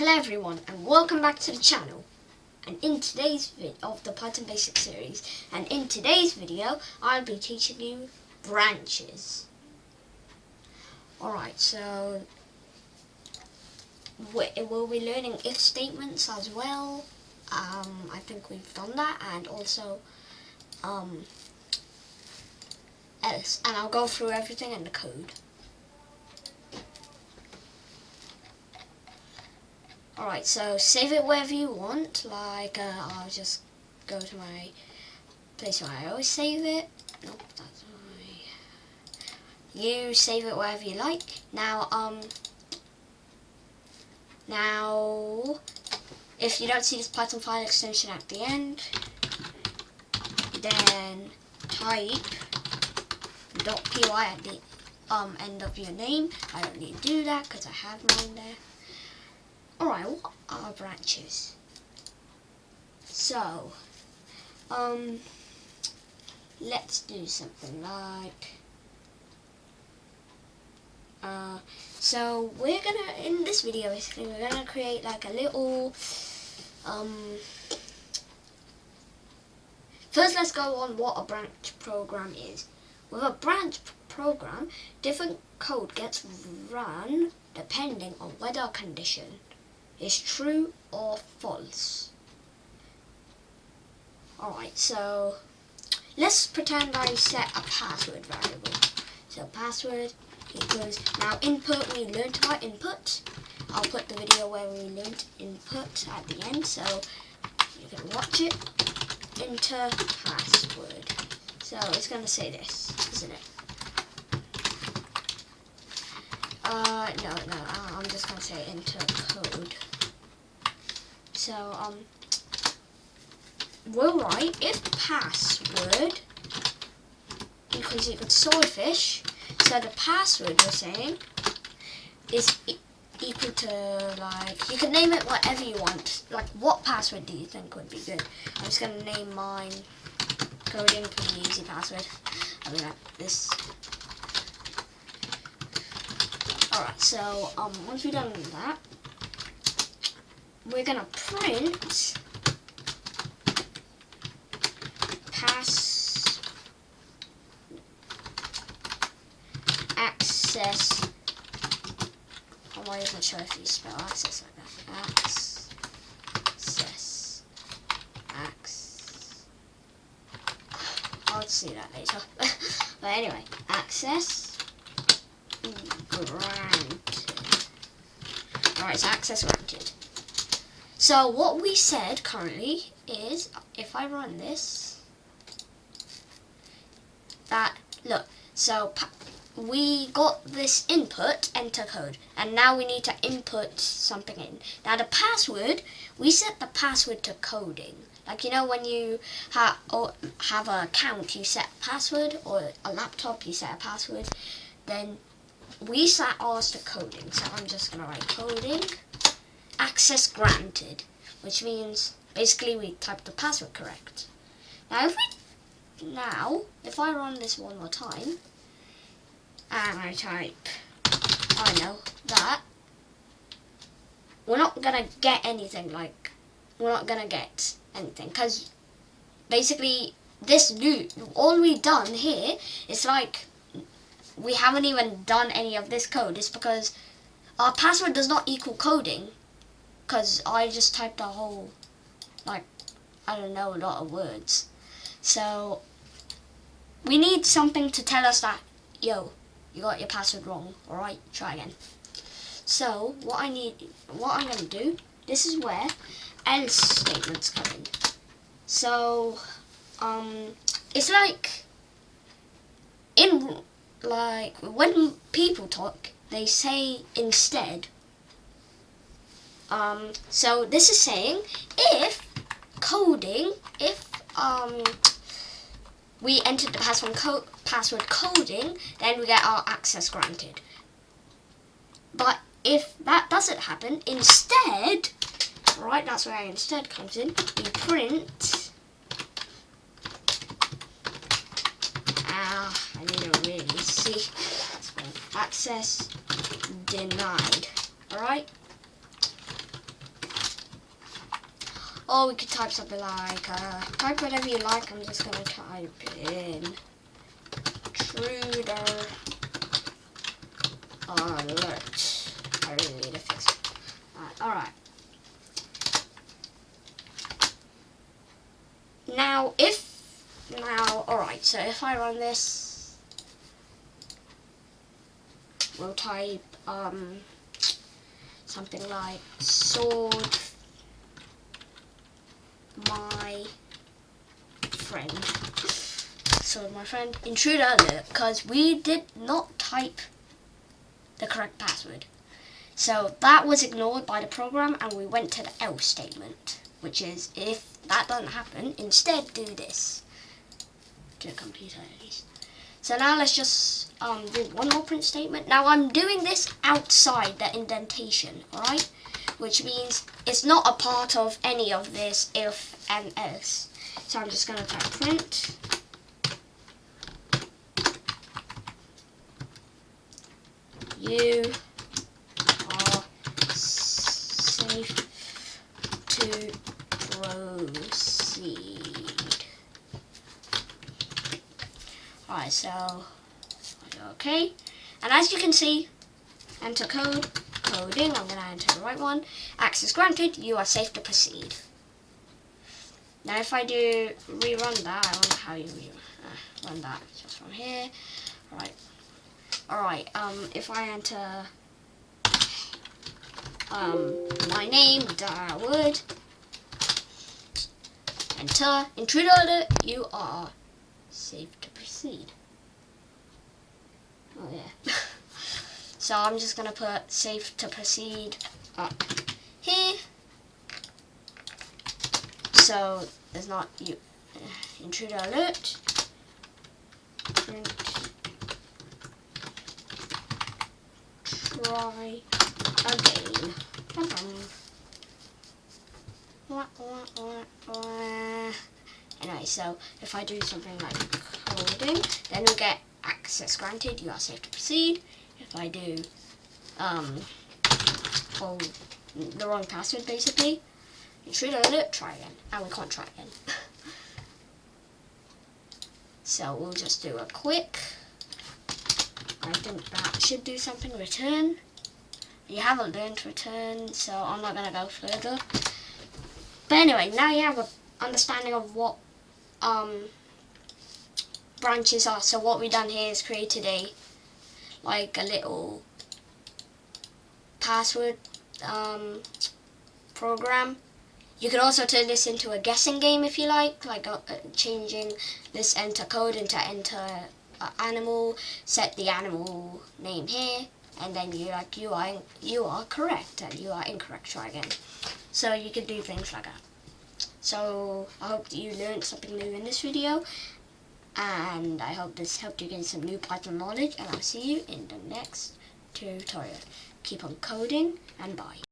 Hello everyone and welcome back to the channel, and in today's video of the Python Basics series, and in today's video I'll be teaching you branches. Alright, so we'll be learning if statements as well. I think we've done that, and also else, and I'll go through everything in the code. Alright, so save it wherever you want, like I'll just go to my place where I always save it. Nope, that's my... You save it wherever you like. Now, if you don't see this Python file extension at the end, then type .py at the end of your name. I don't need to do that because I have mine there. Alright, what are branches? So, let's do something like, so we're gonna, in this video basically, we're gonna create like a little, first let's go on what a branch program is. With a branch program, different code gets run depending on whether a condition is true or false. Alright, so let's pretend I set a password variable. So password equals, now input, we learned about input. I'll put the video where we learned input at the end so you can watch it. Enter password. So it's going to say this, isn't it? No, I'm just going to say enter code. So, we'll write if password equals swordfish. So the password we're saying is equal to, like, you can name it whatever you want. Like, what password do you think would be good? I'm just going to name mine coding, pretty easy password. I'll be like this. Alright, so once we've done that, we're gonna print pass access. I'm not even sure if you spell access like that. I'll see that later. But anyway, access granted. Alright, so access granted. So what we said currently is, if I run this, that, look, so we got this input, enter code, and now we need to input something in. Now the password, we set the password to coding. Like, you know, when you have an account, you set a password, or a laptop, you set a password, then we set ours to coding. So I'm just going to write coding, access granted, which means basically we typed the password correct. Now if I run this one more time, and I type, I know that, we're not going to get anything, like, we're not going to get anything, because basically this all we've done here is like, we haven't even done any of this code. It's because our password does not equal coding, because I just typed a whole, like, I don't know, a lot of words. So we need something to tell us that, yo, you got your password wrong. Alright, try again. So what I'm going to do, this is where else statements come in. So it's like when people talk, they say instead. So this is saying if we entered the password coding, then we get our access granted. But if that doesn't happen, instead, right, that's where instead comes in, we print, I need to really see, access denied, alright? Or we could type something like, type whatever you like. I'm just going to type in intruder alert. I really need to fix it. Alright. Alright, so if I run this, we'll type, something like sword my friend. Sword my friend. Intruder alert, because we did not type the correct password. So that was ignored by the program and we went to the else statement, which is if that doesn't happen, instead do this. To the computer at least. So now let's just do one more print statement. Now I'm doing this outside the indentation, alright? Which means it's not a part of any of this if and else. So I'm just going to type print. You are safe to proceed. Alright, so okay. And as you can see, enter code, coding, I'm going to enter the right one. Access granted, you are safe to proceed. Now if I do rerun that, I wonder how you run that, just from here. Alright, if I enter my name, Darwood, enter, intruder alert, you are safe to proceed. Oh yeah. So I'm just going to put safe to proceed up here. So there's not you intruder alert. Print. Try again. Anyway, so if I do something like coding, then we get access granted, you are safe to proceed. If I do the wrong password basically, intruder alert, try again. And we can't try again. So we'll just do a quick, I think that should do something, return. You haven't learned return, so I'm not going to go further. But anyway, now you have an understanding of what branches are. So what we've done here is created a little password program. You could also turn this into a guessing game if you like changing this enter code into enter animal, set the animal name here, and then you are correct and you are incorrect, try again. So you could do things like that. So I hope that you learned something new in this video, and I hope this helped you gain some new Python knowledge, and I'll see you in the next tutorial. Keep on coding, and bye.